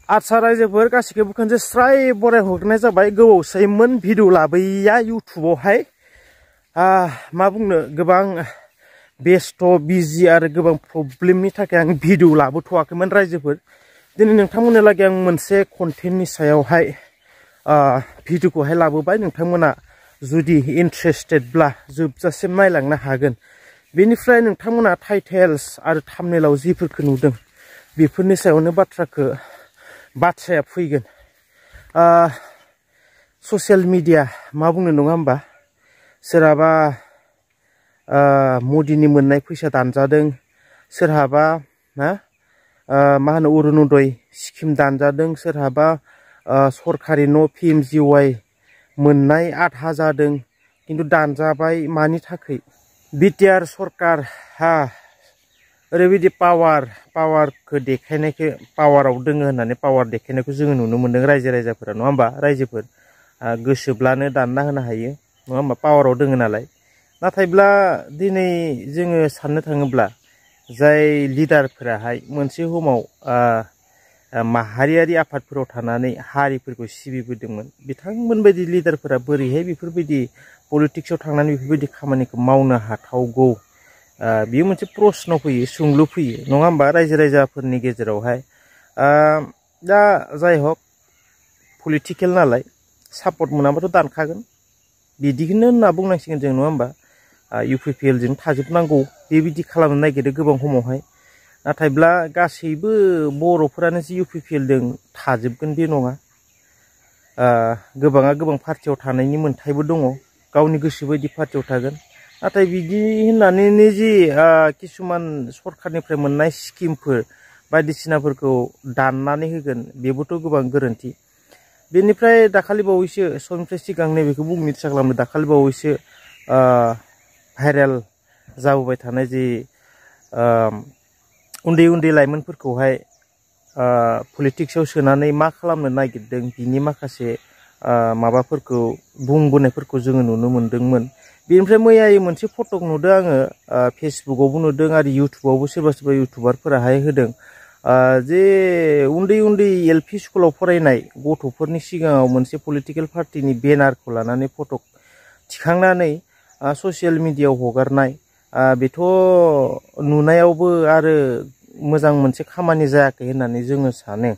आदसा रायजोफोर गासिखौबो खनसे स्राय बराय हरनाय जाबाय गोबावसैमोन भिडिअ लाबोयैया इउटुबावहाय मा बुंनो गोबां बेस्थ बिजि आरो गोबां प्रब्लेमनि थाखाय आं भिडिअ लाबोथ'वाखैमोन रायजोफोर दिनै नोंथांमोननो लागै आं मोनसे कन्टेन्टनि सायावहाय भिडिअखौहाय लाबोबाय नोंथांमोना जुदि इन्ट्रेस्टेडब्ला जोबजासिम नायलांनो हागोन बेनिफ्राय नोंथांमोना टाइटेल्स आरो थाम्बनेलाव जिफोरखौ नुदों बेफोरनि सायावनो बाथ्राया फैगोन ससियेल मिडिया मा बुंनो नङा होमबा सोरहाबा मदिनि मोननाय फैसा दानजादों सोरहाबा मा होनो अरुणोदय स्किम दानजादों सोरहाबा सरकारि न' PMGY मोननाय आधा जादों किन्तु दानजाबाय मानि थाखाय बिटिआर सरकार ओरैबायदि पावारखौ देखायनायखौ पावाराव दोङो होननानै पावार देखायनायखौ जोङो नुनो मोन्दों रायजो राजाफोरा नङा होमबा रायजोफोर गोसोब्लानो दानना होनो हायो नङा होमबा पावाराव दोङो नालाय नाथायब्ला दिनै जोङो साननो थाङोब्ला जाय लिडारफोराहाय मोनसे समाव माहारियारि आफादफोराव थानानै हारिफोरखौ सिबिबोदोंमोन बिथांमोन बायदि लिडारफोरा बोरैहाय बेफोरबायदि पलिटिक्सआव थांनानै बेफोरबायदि खामानिखौ मावनो हाथावगौ बेयो मोनसे प्रश्न फैयो सोंलु फैयो नङा होमबा रायजो राजाफोरनि गेजेरावहाय दा जाय हक पलिटिकेल नालाय सापर्ट मोनाबाथ' दानखागोन बिदिखौनो होनना बुंनांसिगोन जों नङा होमबा UPPL जों थाजोबनांगौ बेबायदि खालामनो नागिरो गोबां समावहाय नाथायब्ला गासैबो बर'फोरानो जि UPPL जों थाजोबगोन बे नङा गोबाङा गोबां पार्टियाव थानायनि मोन्थायबो दङ गावनि गोसो बायदि पार्टियाव थागोन नाथाय बिदि होननानैनो जि किसुमान सरखारनिफ्राय मोननाय स्किमफोर बायदिसिनाफोरखौ दाननानै होगोन बेबोथ' गोबां गोरोन्थि बेनिफ्राय दाखालि बावैसो समनिफ्राय सिगां नैबेखौ बुंनो इच्छा खालामदों दाखालि बावैसो भाइरेल जाबोबाय थानाय जि उन्दै उन्दै लाइमोनफोरखौहाय पलिटिक्सआव सोनानै मा खालामनो नागिरदों बिनि माखासे माबाफोरखौ बुंबोनायफोरखौ जोङो नुनो मोन्दोंमोन बेनिफ्राय मैयायै मोनसे फटक नुदों आङो फेसबुकआवबो नुदों आरो इउटुबावबो सोरबा इउटुबारफोराहाय होदों जे उन्दै LP स्कुलाव फरायनाय गथ'फोरनि सिगाङाव मोनसे पलिटिकेल पार्टिनि बेनारखौ लानानै फटक थिखांनानै ससियेल मिडियायाव हगारनाय बेथ' नुनायावबो आरो मोजां मोनसे खामानि जायाखै होननानै जोङो सानो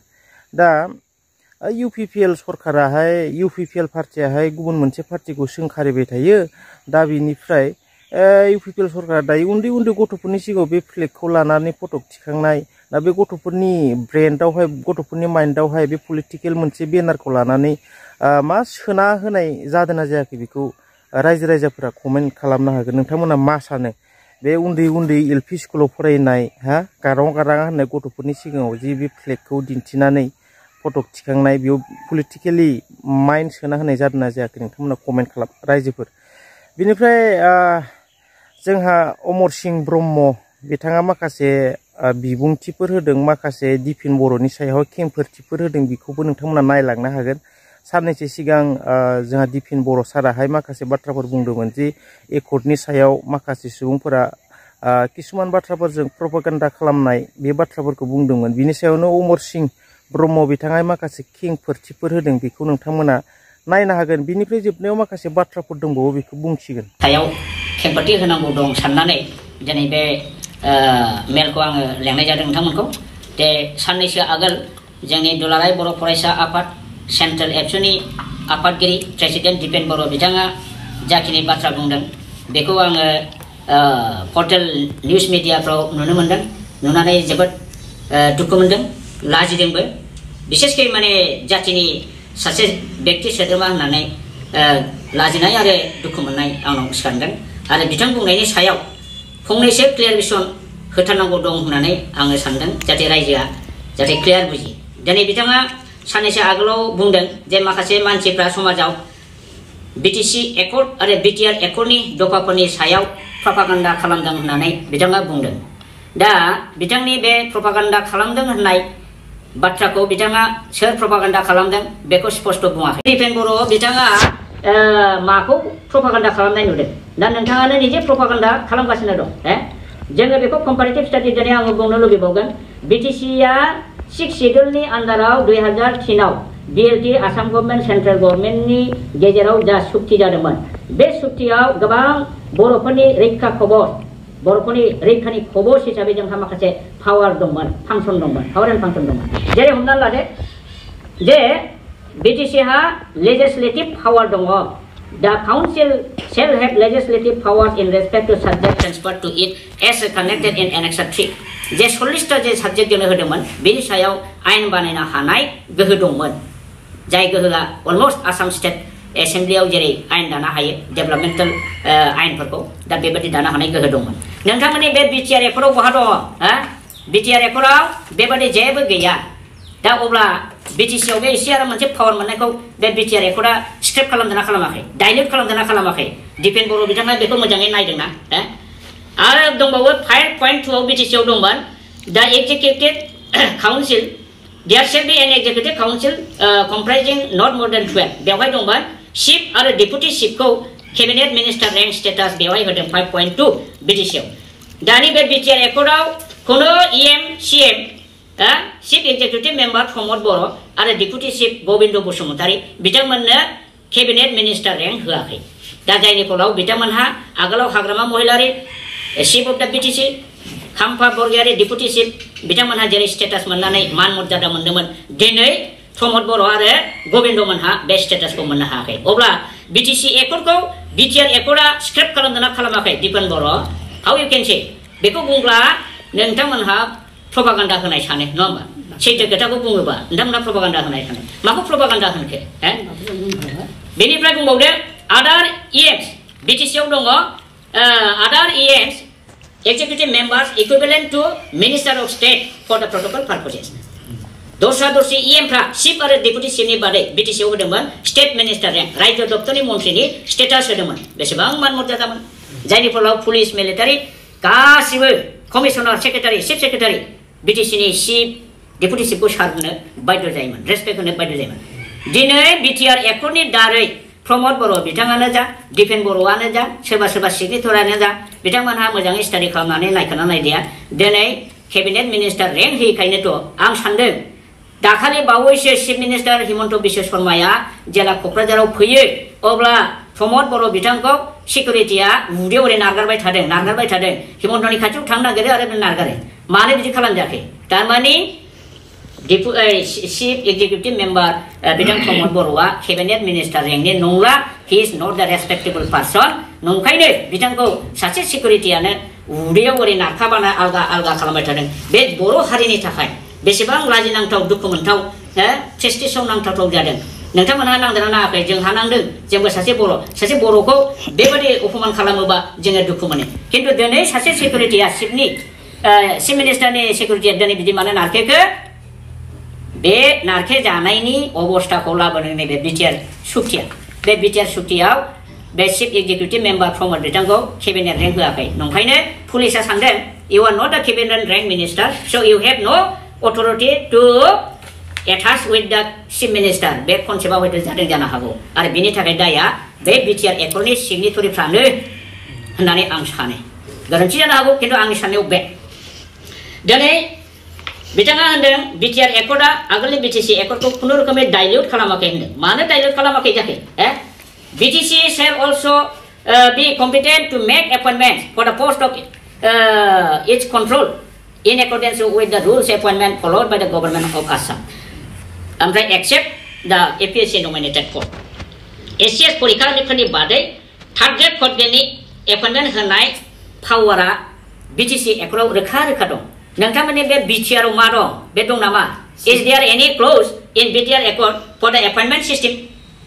दा UPPL सरकाराहाय UPPL पार्टियाहाय गुबुन मोनसे पार्टिखौ सोंखारिबाय थायो दा बिनिफ्राय UPPL सरकारा दायो उन्दै गथ'फोरनि सिगाङाव बे फ्लेगखौ लानानै फटक थिखांनाय दा बे गथ'फोरनि ब्रेन्डआवहाय गथ'फोरनि माइन्डआवहाय बे पलिटिकेल मोनसे बेनारखौ लानानै मा सोना होनाय जादोंना जायाखै बेखौ रायजो राजाफोरा कमेन्ट खालामनो हागोन नोंथांमोना मा सानो बे उन्दै LP स्कुलाव फरायनाय गारां होननाय गथ'फोरनि सिगाङाव जि बे फ्लेगखौ दिन्थिनानै फटक थिखांनाय बेयाव पलिटिकेलि माइन्ड सोना होनाय जादोंना जायाखै नोंथांमोना कमेन्ट खालाम रायजोफोर बिनिफ्राय जोंहा अमर सिंह ब्रह्म बिथाङा माखासे बिबुंथिफोर होदों माखासे दिफेन बर'नि सायाव खेंफोरथिफोर होदों बेखौबो नोंथांमोना नायलांनो हागोन साननैसो सिगां जोंहा दिफेन बर' साराहाय माखासे बाथ्राफोर बुंदोंमोन जे एकर्डनि सायाव माखासे सुबुंफोरा किसुमान बाथ्राफोरजों प्रपागान्डा खालामनाय बे बाथ्राफोरखौ बुंदोंमोन बिनि सायावनो अमर सिंह ब्रह्म बिथाङा माखासे खेंफोरथिफोर होदों बेखौ नोंथांमोना नायनो हागोन बिनिफ्राय जोबनायाव माखासे बाथ्राफोर दंबावो बेखौ बुंसिगोन सायाव खेंफोरथि होनांगौ दं साननानै दिनै बे मेलखौ आङो लेंनाय जादों नोंथांमोनखौ जे साननैसो आगोल जोंनि दुलाराय बर' फरायसा आफाद सेन्ट्रेल एबसुनि आफादगिरि प्रेसिडेन्ट दिपेन बर' बिथाङा जाखिनि बाथ्रा बुंदों बेखौ आङो पर्टेल निउस मिडियाफ्राव नुनो मोन्दों नुनानै जोबोद दुखु मोन्दों लाजिदोंबो बिसेसकै माने जाथिनि सासे व्यक्ति सोद्रोमा होननानै लाजिनाय आरो दुखु मोननाय आंनाव सिखारदों आरो बिथां बुंनायनि सायाव फंनैसो क्लियारिफिकेसन होथारनांगौ दं होननानै आङो सानदों जाहाथे रायजोआ जाहाथे क्लियार बुजियो दिनै बिथाङा साननैसो आगोलाव बुंदों जे माखासे मानसिफ्रा समाजाव BTC एकर्ड आरो BTR एकर्डनि दफाफोरनि सायाव प्रपागान्डा खालामदों होननानै बिथाङा बुंदों दा बिथांनि बे प्रपागान्डा खालामदों होननाय बाथ्राखौ बिथाङा सोर प्रपागान्डा खालामदों बेखौ स्पष्ट बुङाखै दिपेन बर' बिथाङा माखौ प्रपागान्डा खालामनाय नुदों दा नोंथाङानो निजे प्रपागान्डा खालामगासिनो दं जोङो बेखौ कम्पारेटिभ स्टाडि दिनै आङो बुंनो लुबैबावगोन BTCआ 6 शेड्यूलनि आन्दाराव 2003 आव BLT आसाम गभर्नमेन्ट सेन्ट्रेल गभर्नमेन्टनि गेजेराव जा सुक्ति जादोंमोन बे सुक्तियाव गोबां बर'फोरनि रैखा खबर बर'फोरनि रैखानि खबर हिसाबै जोंहा माखासे पावार दंमोन फांसन दंमोन पावार एन्ड फांसन दंमोन जेरै हमना लादो जे BTC हा लेजिस्लेटिभ पावार दङ The council shall have legislative powers in respect to subject transferred to it as connected in Annex 3 जे 40टा जे साबजेक्ट जोंनो होदोंमोन बेनि सायाव आयेन बानायनो हानाय गोहो दंमोन जाय गोहोआ अलमोस्ट आसाम स्टेट एसेम्ब्लियाव जेरै आयेन दानो हायो डेभेलपमेन्टेल आयेनफोरखौ दा बेबायदि दानो हानाय गोहो दंमोन नोंथांमोननि बे BTR एकर्डआव बहा दङ हा BTR एकर्डआव बेबायदि जेबो गैया दा अब्ला BTC आव बे एसे आरो मोनसे पावार मोननायखौ बे BTR एकर्डआ स्क्रेप खालामदोंना खालामाखै डाइल्युट खालामदोंना खालामाखै दिपेन बर' बिथाङा बेखौ मोजाङै नायदोंना आरो दंबावो 5.2 आव BTC आव दंमोन दा executive council there shall be an executive council comprising not more than 12 बेवहाय दंमोन चिफ आरो डेपुटि चिफखौ केबिनेट मिनिस्टार रेंक स्टेटास बेवहाय होदों 5.2 BTC आव दानि बे BTR एकर्डआव खुनु EM CM chief executive member Pramod Boro' आरो डेपुटि चिफ गोविन्द बसुमतारी बिथांमोननो केबिनेट मिनिस्टार रेंक होआखै दा जायनि फलाव बिथांमोनहा आगोलाव हाग्रामा महिलारि चिफ अफ दा BTC खाम्फा बरगयारि डेपुटि चिफ बिथांमोनहा जेरै स्टेटास मोननानै मान मर्यादा मोनदोंमोन दिनै प्रमद बर' आरो गोविन्द मोनहा बे स्टेटासखौ मोननो हायाखै अब्ला BTC एकर्डखौ BTR एकर्डआ स्क्रेप खालामदोंना खालामाखै दिपेन बर' हाउ इउ केन से बेखौ बुंब्ला नोंथांमोनहा प्रपागान्डा होनाय सानो नङा होमबा सैथो खोथाखौ बुङोबा नोंथांमोनहा प्रपागान्डा होनाय सानो माखौ प्रपागान्डा होनखो बेनिफ्राय बुंबावदो आदार EMs BTC आव दङ आदार EMs executive members equivalent to minister of state for the protocol purposes दस्रा दस्रि EMफ्रा चिफ आरो डेपुटि चिफनि बादै BTC आव होदोंमोन स्टेट मिनिस्टार रेंक रायजो दप्तरनि मन्थ्रिनि स्टेटास होदोंमोन बेसेबां मान मर्यादामोन जायनि फलाव पुलिस मिलिटारि गासिबो commissioner secretary chief secretary BTC नि चिफ डेपुटि चिफखौ सार होनो बाध्य जायोमोन रेसपेक्ट होनो बाध्य जायोमोन दिनै BTR एकर्डनि दारै प्रमद बर' बिथाङानो जा दिपेन बर'आनो जा सोरबा सोरबा सिगनेटरानो जा बिथांमोनहा मोजाङै स्टाडि खालामनानै नायखाना नायदिया दिनै केबिनेट मिनिस्टार रेंक होयैखायनोथ' आं सानदों दाखालि बावैसो चिफ मिनिस्टार हिमन्त बिश्व शर्माया जेला क'क्राझाराव फैयो अब्ला प्रमद बर' बिथांखौ सिकिउरिटिया उदै ओरै नारगारबाय थादों हिमन्तनि खाथियाव थांनो नागिरो आरो नारगारो मानो बिदि खालामजायाखै थारमाने चिफ एक्जिकिउटिभ मेम्बार बिथां प्रमद बर'आ केबिनेट मिनिस्टार रेंकनि नंला हि इज नट दा रेसपेक्टेबल पार्सन नंखायनो बिथांखौ सासे सिकिउरिटियानो उदैयाव ओरै नारखाबाना आलगा आलगा खालामबाय थादों बे बर' हारिनि थाखाय बेसेबां लाजिनांथाव दुखु मोनथाव प्रेस्टिजआव नांथावथाव जादों नोंथांमोनहा नांदोंना नाङाखै जोंहा नांदों जोंबो सासे बर'खौ बेबायदि अपमान खालामोबा जोङो दुखु मोनो खिन्थु दिनै सासे सिकिउरिटिया चिफ मिनिस्टारनि सिकिउरिटिया दिनै बिदि मानो नारखेखो बे नारखे जानायनि अबस्थाखौ लाबोदों नैबे BTR सुक्तिया बे BTR सुक्तियाव बे चिफ एक्जिकिउटिभ मेम्बार प्रमद बिथांखौ केबिनेट रेंक होआखै नंखायनो पुलिसा सानदों इउ आर नट दा केबिनेट रेंक मिनिस्टार स' इउ हेभ न' अथरिटि टु एटाच विथ दा चिफ मिनिस्टार बे कनसेप्टआव हयथ' जादों जानो हागौ आरो बेनि थाखाय दाया बे BTR एकर्डनि सिगनेटरिफ्रानो होननानै आं सानो गोरोन्थि जानो हागौ खिन्थु आंनि साननायाव बे दिनै बिथाङा होनदों BTR एकर्डआ आगोलनि BTC एकर्डखौ खुनु रोखोमै डाइल्युट खालामाखै होनदों मानो डाइल्युट खालामाखै जाखै BTC shall also be competent to make appointments for the post of its control in accordance with the rules appointment followed by the government of Assam ओमफ्राय except the APSC nominated post SCS परिखाफोरनि बादै third grade fourth ग्रेडनि appointment होनाय पावारा BTC एकर्डआव रोखा दं नोंथांमोननि बे BTR आव मा दं बे दं नामा is there any clause in BTR accord for the appointment system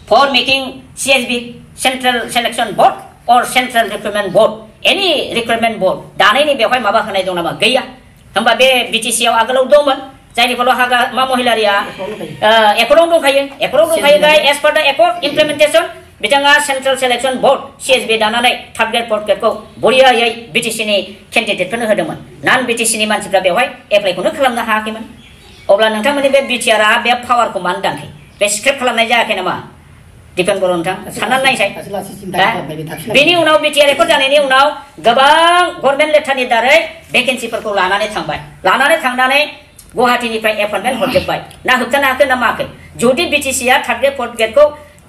for making CSB Central Selection Board or Central Recruitment Board any recruitment board दानायनि बेवहाय माबा होनाय दं नामा गैया होमबा बे BTC आव आगोलाव दंमोन जायनि फलाव हाग्रामा महिलारिया एकर्डआव दंखायो गाय as per the accord implementation बिथाङा सेन्ट्रेल सेलेक्शन बोर्ड CSB दानानै थार्ड ग्रेड फोर्थ ग्रेडखौ बरियायै BTC नि केन्डिडेटफोरनो होदोंमोन नन BTC नि मानसिफ्रा बेवहाय एप्लाइखौनो खालामनो हायाखैमोन अब्ला नोंथांमोननि बे BTR आ बे पावारखौ मानो दानखै बे स्क्रेप खालामनाय जायाखै नामा दिपेन बर' नोंथां साननानै नायसाय बेनि उनाव BTR एकर्ड जानायनि उनाव गोबां गभर्नमेन्ट लेटारनि दारै भेकेन्सिफोरखौ लानानै थांनानै गुवाहाटीनिफ्राय एपइन्टमेन्ट हरजोब्बाय ना होबथानो हाखो ना माखै जुदि बिटिसिआ थार्द ग्रेड फोर्थ ग्रेडखौ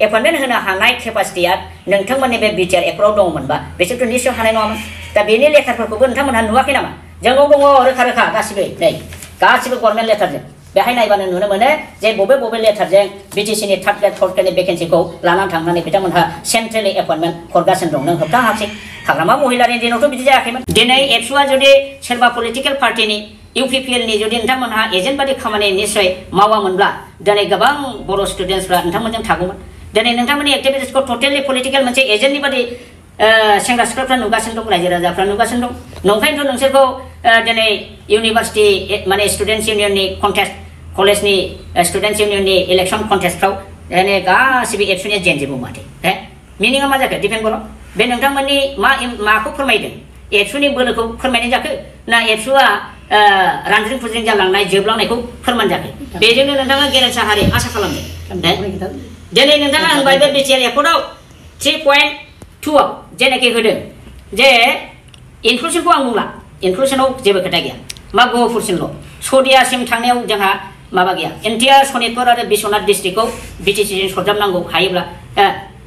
एपइन्टमेन्ट होनो हानाय केपासिटिया नोंथांमोननि बे बिटिआर एक्टआव दंमोनबा बिसोरथ' निश्चय हानाय नङामोन दा बेनि लेटारफोरखौबो नोंथांमोनहा नुवाखै नामा जोंनाव दङ रोखा रोखा गासिबो नै गासिबो गभर्नमेन्ट लेटारजों बेहाय नायबानो नुनो मोनो जे बबे लेटारजों बिटिसिनि थार्द ग्रेड फोर्थ ग्रेडनि भेकेन्सिखौ लानानै थांनानै बिथांमोनहा सेन्ट्रेलि एपइन्टमेन्ट हरगासिनो दं नों होबथानो हासै हाग्रामा महिलारिनि दिनावथ' बिदि जायाखैमोन दिनै एबसुआ जुदि सोरबा पलिटिकेल पार्टिनि इउपिपिएलनि जुदि नोंथांमोनहा एजेन्ट बादि खामानि निश्चय मावामोनब्ला दिनै गोबां बर' स्टुडेन्टसफ्रा नोंथांमोनजों थागौमोन दिनै नोंथांमोननि एक्टिभिटिसखौ टटेलि पलिटिकेल मोनसे एजेन्टनि बादि सेंग्रा सिख्लाफ्रा नुगासिनो दं रायजो राजाफ्रा नुगासिनो दं नंखायनोथ' नोंसोरखौ दिनै इउनिभार्सिटि माने स्टुडेन्टस इउनियननि कन्टेस्ट कलेजनि स्टुडेन्टस इउनियननि इलेक्सन कन्टेस्टफ्राव दिनै गासिबो एबसुनिया जेनजोबो माथो मिनिङा मा जाखो दिपेन बर' बे नोंथांमोननि माखौ फोरमायदों एबसुनि बोलोखौ फोरमायनाय जाखो ना एबसुआ रानज्रिं खुज्रिं जालांनाय जोबलांनायखौ फोरमान जाखो बेजोंनो नोंथाङा गेरेमसा हारि आसा खालामदों दिनै नोंथाङा होनबाय बे बिटिआर एक्टआव 3.2 आव जेनाखि होदों जे इनक्लुजनखौ आं बुंला इनक्लुजनाव जेबो खोथा गैया मा गहपुरसिमल' सदियासिम थांनायाव जोंहा माबा गैया एन्टियार सनितपुर आरो बिश्वनाथ डिस्ट्रिक्टखौ बिटिसिजों सरजाबनांगौ हायोब्ला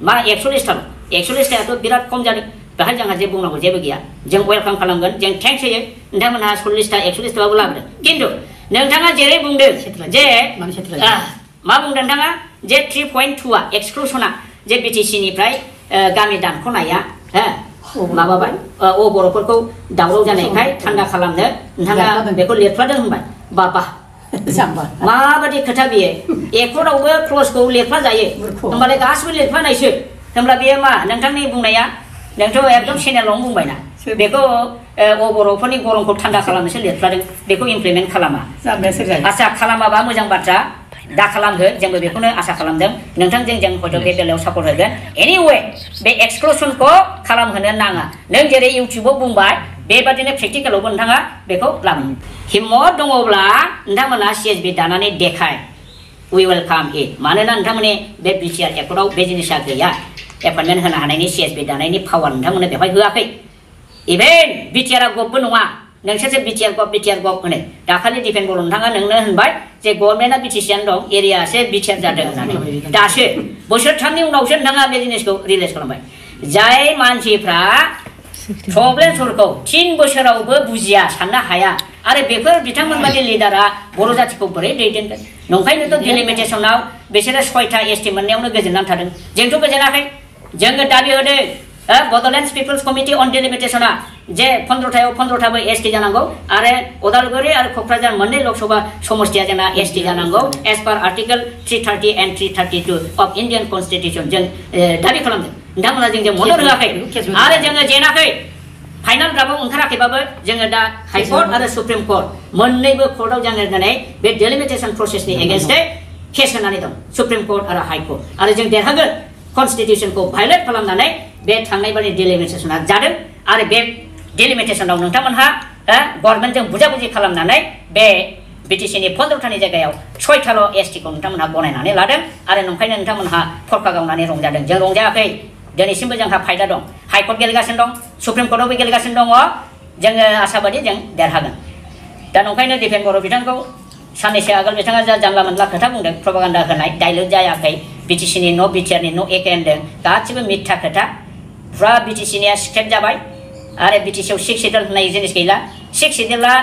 मा 41थाथ' बिराद खम जादों बेहाय जोंहा जे बुंनांगौ जेबो गैया जों वेलकाम खालामगोन जों थेंक्स होयो नोंथांमोनहा 40टा 41थाबाबो लाबोदों खिन्थु नोंथाङा जेरै बुंदों जे मा बुंदों नोंथाङा जे 3.2 आ एक्सक्लुसना जे बिटिसिनिफ्राय गामि दानख'नाया माबाबाय बर'फोरखौ दावराव जानायखाय थान्दा खालामनो नोंथाङा बेखौ लिरफ्लादों होनबाय बाबा माबादि खोथा बियो एक्टआवबो क्लजखौ लिरफ्ला जायो होमबालाय गासिबो लिरफ्लानायसो होमब्ला बेयो मा नोंथांनि बुंनाया नोंथ' एकदम चेनेलावनो बुंबायना बेखौ बर'फोरनि गरमखौ थान्दा खालामनोसो लिरफ्लादों बेखौ इमप्लिमेन्ट खालामा आसा खालामाबा मोजां बाथ्रा दा खालामहो जोंबो बेखौनो आसा खालामदों नोंथांजों जों हयथ' बे बेलायाव सापर्ट होगोन एनिवे बे एक्सक्लुसनखौ खालामहोनो नाङा नों जेरै इउटिउबाव बुंबाय बेबादिनो प्रेक्टिकेलावबो नोंथाङा बेखौ लाबोनो हिम्मत दङब्ला नोंथांमोना सिएसबि दानानै देखाय वी वेलकाम इट मानोना नोंथांमोननि बे बिटिआर एक्टआव बे जिनिसा गैया एपइन्टमेन्ट होनो हानायनि सिएसबि दानायनि पावार नोंथांमोननो बेवहाय होआखै इभेन बिटिआरआ गभबो नङा नोंसोरसो बिटिआर गभ होनो दाखालि दिपेन बर' नोंथाङा नोंनो होनबाय जे गभर्नमेन्टआ बिटिसिआनो दं एरियासो बिटिआर जादों होननानै दासो बोसोरथामनि उनावसो नोंथाङा बे जिनिसखौ रिलिज खालामबाय जाय मानसिफ्रा प्रब्लेमफोरखौ 3 बोसोरावबो बुजिया साननो हाया आरो बेफोर बिथांमोन बादि लिडारा बर' जातिखौ बोरै दैदेनगोन नंखायनोथ' डिलिमिटेसनाव बिसोरो 6टा एसटि मोननायावनो गोजोननानै थादों जोंथ' गोजोनाखै जोङो दाबि होदों बड'लेण्ड पिपल्स कमिटि अन डिलिमिटेसना जे 15थायाव 15थाबो एसटि जानांगौ आरो उदालगुरि आरो क'क्राझार मोननै लकसभा समस्तिया जोंना एसटि जानांगौ as per article 330 and 332 of Indian constitution जों दाबि खालामदों नोंथांमोना जों मदद होआखै आरो जोङो जेनाखै फाइनाल ड्राफ्टआव ओंखाराखैबाबो जोङो दा हाइकर्ट आरो सुप्रिम कर्ट मोननैबो कर्टआव जोङो दिनै बे डिलिमिटेसन प्रसेसनि एगेन्स्टै केस होनानै दं सुप्रिम कर्ट आरो हाइकर्ट आरो जों देरहागोन कन्स्टिटिउसनखौ भायलेट खालामनानै बे थांनाय बादि डिलिमिटेसना जादों आरो बे डिलिमिटेसनाव नोंथांमोनहा गभर्नमेन्टजों बुजाबुजि खालामनानै बे बिटिसिनि 15थानि जायगायाव 6थाल' एसटिखौ नोंथांमोनहा गनायनानै लादों आरो नंखायनो नोंथांमोनहा खरखा गावनानै रंजादों जों रंजायाखै दिनैसिमबो जोंहा फायदा दं हाइकर्ट गेलेगासिनो दं सुप्रिम कर्टआवबो गेलेगासिनो दङ जोङो आसाबादि जों देरहागोन दा नंखायनो दिपेन बर' बिथांखौ साननैसो आगोल बिथाङा जा जानला मोनला खोथा बुंदों प्रपागान्डा होनाय डाइलुट जायाखै बिटिसिनि न' बिटिआरनि न' एके होनदों गासिबो मिथ्या खोथा फुरा बिटिसिनिया स्क्रेप जाबाय आरो बिटिसिआव 6 सिडुल होननाय जिनिस गैला 6 सिडुला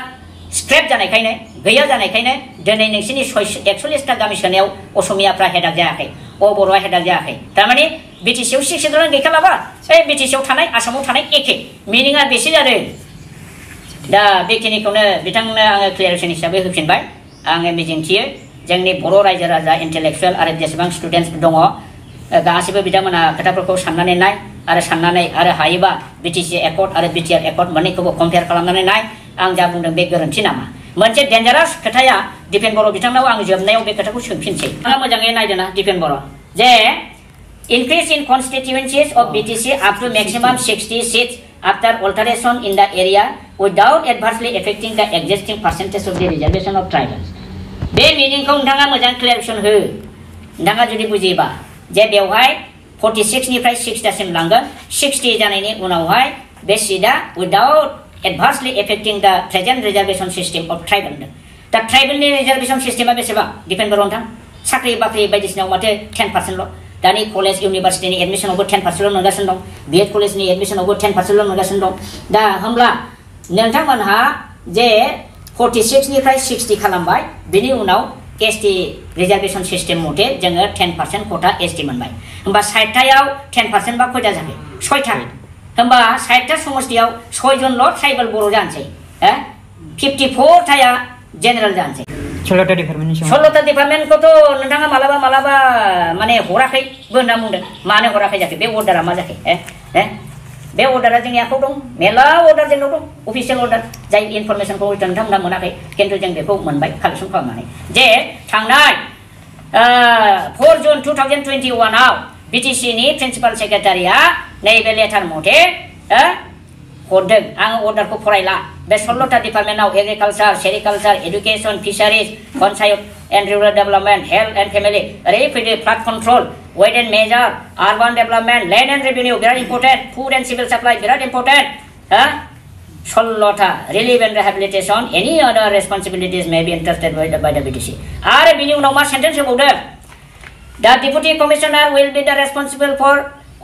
स्क्रेप जानायखायनो गैया जानायखायनो दिनै नोंसिनि 41टा गामि सोनायाव असमियाफ्रा हेडाक जायाखै बर'आ हेडाक जायाखै थारमाने बिटिसिआव 6 सिडुलानो गैखालाबा बे बिटिसिआव थानाय आसामाव थानाय एखे मिनिङा बेसे जादों दा बेखिनिखौनो बिथांनो आङो क्लियारेसन हिसाबै होफिनबाय आङो मिजिंथियो जोंनि बर' रायजो राजा इन्टेलेक्सुवेल आरो जेसेबां स्टुडेन्टस दङ गासिबो बिथांमोना खोथाफोरखौ साननानै नाय आरो साननानै आरो हायोबा बिटिसि एकर्ड आरो बिटिआर एकर्ड मोननैखौबो कम्पेयार खालामनानै नाय आं जा बुंदों बे गोरोन्थि नामा मोनसे डेन्जारास खोथाया दिपेन बर' बिथांनाव आं जोबनायाव बे खोथाखौ सोंफिनसै आं मोजाङै नायदोंना दिपेन बर' जे increase in constituencies of BTC up to maximum 60 seats after alteration in the area without adversely affecting the existing percentage of the reservation of tribals बे मिनिंखौ नोंथाङा मोजां क्लियारेसन हो नोंथाङा जुदि बुजियोबा जे बेवहाय 46 निफ्राय 60 लांगोन 60 जानायनि उनावहाय बे सीटआ without adversely affecting the present reservation system of tribal दा ट्राइबेलनि रिजार्भेसन सिस्टेमा बेसेबां डिपेन्ड करो नोंथां साख्रि बाख्रि बायदिसिनायाव माथो 10%ल' दानि कलेज इउनिभारसिटिनि एडमिसनावबो 10%ल' मोनगासिनो दं बिएड कलेजनि एडमिसनावबो 10%ल' मोनगासिनो दं दा होमब्ला नोंथांमोनहा जे 46 निफ्राय 60 खालामबाय बिनि उनाव एसटी रिजार्भेसन सिस्टेम मथे जोङो 10% कोटा एसटी मोनबाय होमबा 60थायाव 10% बा खयथा जाखो 6था होमबा 60था समष्टियाव 6 जनल' ट्राइबेल बर' जानोसै 54थाया जेनेरेल जानोसै 16टा डिपार्टमेन्टनि सिङाव 16टा डिपार्टमेन्टखौथ' नोंथाङा मालाबा माने हराखैबो होनना बुंदों मानो हराखै जाखो बे अर्डारा मा जाखो बे अर्डारा जोंनि आखायाव दं मेरला अर्डार जोंनाव दं अफिसियेल अर्डार जाय इनफरमेसनखौ नोंथांमोना मोनाखै खिन्थु जों बेखौ मोनबाय कालेक्सन खालामनानै जे थांनाय 4 जुन 2021 आव BTC नि प्रिन्सिपाल सेक्रेटारिया नैबे लेटार मथे हरदों आं अर्डारखौ फरायला बे 16टा डिपार्टमेन्टआव agriculture sericulture education fisheries panchayat and rural development health and family ओरै फैदो flood control weight and measure urban development land and revenue बिराद important food and civil supply बिराद इम्पर्टेन्ट 16टा relief and rehabilitation any other responsibilities may be entrusted by the BTC आरो बिनि उनाव मा sentence होबावदों द deputy commissioner will be the responsible for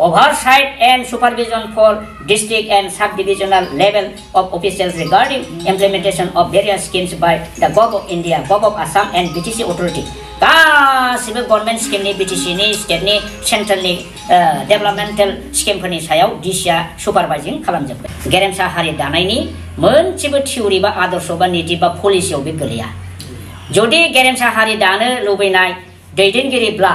oversight and supervision for district and sub-divisional level of officials regarding implementation of various schemes by the Government of India, Government of Assam and BTC authority. गासिबो government स्किमनि BTC नि स्टेटनि सेन्ट्रेलनि डेभेलपमेन्टेल स्किमफोरनि सायाव डिसिआ सुपारभाइजिं खालामजोबबाय गेरेमसा हारि दानायनि मोनसेबो theory बा आदर्श बा नीति बा पलिसियाव बे गोलैया जुदि गेरेमसा हारि दानो लुबैनाय दैदेनगिरिब्ला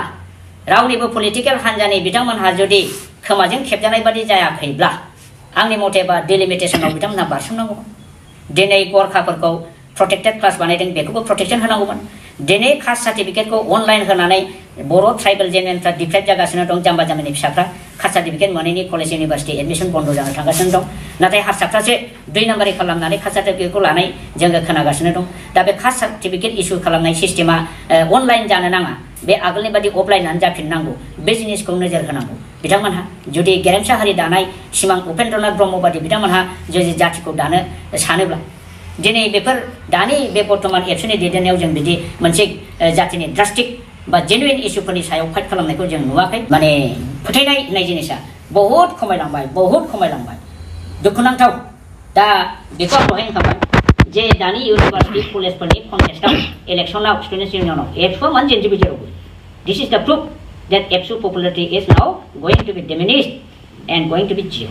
रावनिबो पलिटिकेल हान्जानि बिथांमोनहा जुदि खोमाजों खेबजानाय बादि जायाखैब्ला आंनि मथेबा डिलिमिटेसनाव बिथांमोनहा बारसोमनांगौमोन दिनै गरखाफोरखौ प्रोटेक्टेड क्लास बानायदों बेखौबो प्रोटेक्शन होनांगौमोन दिनै कास्ट सार्टिफिकेटखौ अनलाइन होनानै बर' ट्राइबेल जेनेरेलफ्रा डिप्रेड जागासिनो दं जाम्बा जाम्बिनि फिसाफ्रा कास्ट सार्टिफिकेट मोनैनि कलेज इउनिभारसिटि एडमिशन बन्द जानो थांगासिनो दं नाथाय हारसाफ्रासो 2 नाम्बारि खालामनानै कास्ट सार्टिफिकेटखौ लानाय जोङो खोनागासिनो दं दा बे कास्ट सार्टिफिकेट इस्यु खालामनाय सिस्टेमा अनलाइन जानो नाङा बे आगोलनि बादि अफलाइनानो जाफिननांगौ बे जिनिसखौ नोजोर होनांगौ बिथांमोनहा जुदि गेरेमसा हारि दानाय सिमां उपेन्द्रनाथ ब्रह्म बादि बिथांमोनहा जुदि जातिखौ दानो सानोब्ला दिनै बेफोर दानि बे बर्तमान एबसुनि दैदेननायाव जों बिदि मोनसे जातिनि ड्रास्टिक बा जेनुइन इस्युफोरनि सायाव फाइट खालामनायखौ जों नुवाखै माने फोथायनाय होननाय जिनिसा बहुद खमायलांबाय दुखुनांथाव दा बेखौ आं दहाय होनखाबाय जे दानि इउनिभारसिटि कलेजफोरनि कन्टेस्टआव इलेक्सनाव स्टुडेन्टस इउनियनाव एबसुआ मानो जेनजोबो जेरावबो दिस इज द प्रुफ that एबसु popularity is now going to be diminished and going to be zero.